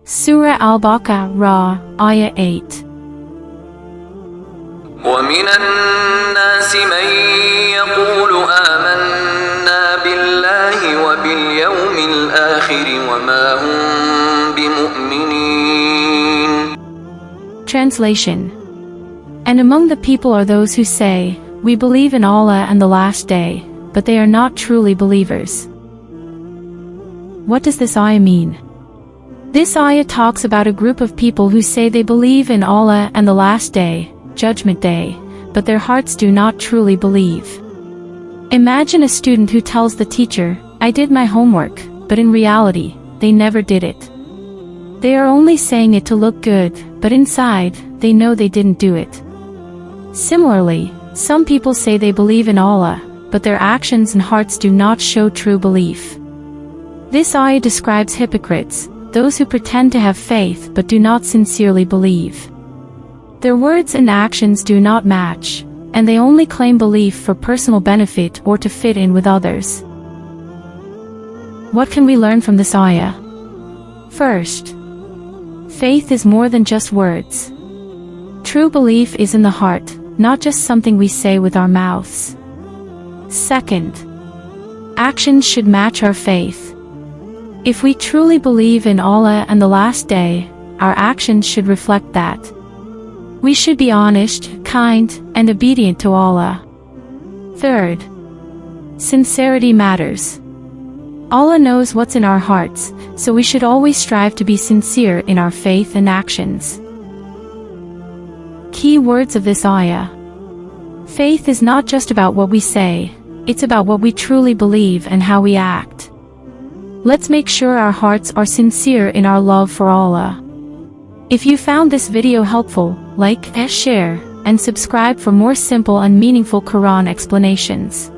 Surah Al-Baqarah Ayah 8. ومن الناس من يقول آمنا بالله وباليوم الآخر وما هم بمؤمنين. Translation. And among the people are those who say, "We believe in Allah and the last day," but they are not truly believers. What does this ayah mean? This ayah talks about a group of people who say they believe in Allah and the last day, Judgment Day, but their hearts do not truly believe. Imagine a student who tells the teacher, "I did my homework," but in reality, they never did it. They are only saying it to look good, but inside, they know they didn't do it. Similarly, some people say they believe in Allah, but their actions and hearts do not show true belief. This ayah describes hypocrites, those who pretend to have faith but do not sincerely believe. Their words and actions do not match, and they only claim belief for personal benefit or to fit in with others. What can we learn from this ayah? First, faith is more than just words. True belief is in the heart, not just something we say with our mouths. Second, actions should match our faith. If we truly believe in Allah and the last day, our actions should reflect that. We should be honest, kind, and obedient to Allah. Third, sincerity matters. Allah knows what's in our hearts, so we should always strive to be sincere in our faith and actions. Key words of this ayah. Faith is not just about what we say, it's about what we truly believe and how we act. Let's make sure our hearts are sincere in our love for Allah. If you found this video helpful, like, share, and subscribe for more simple and meaningful Quran explanations.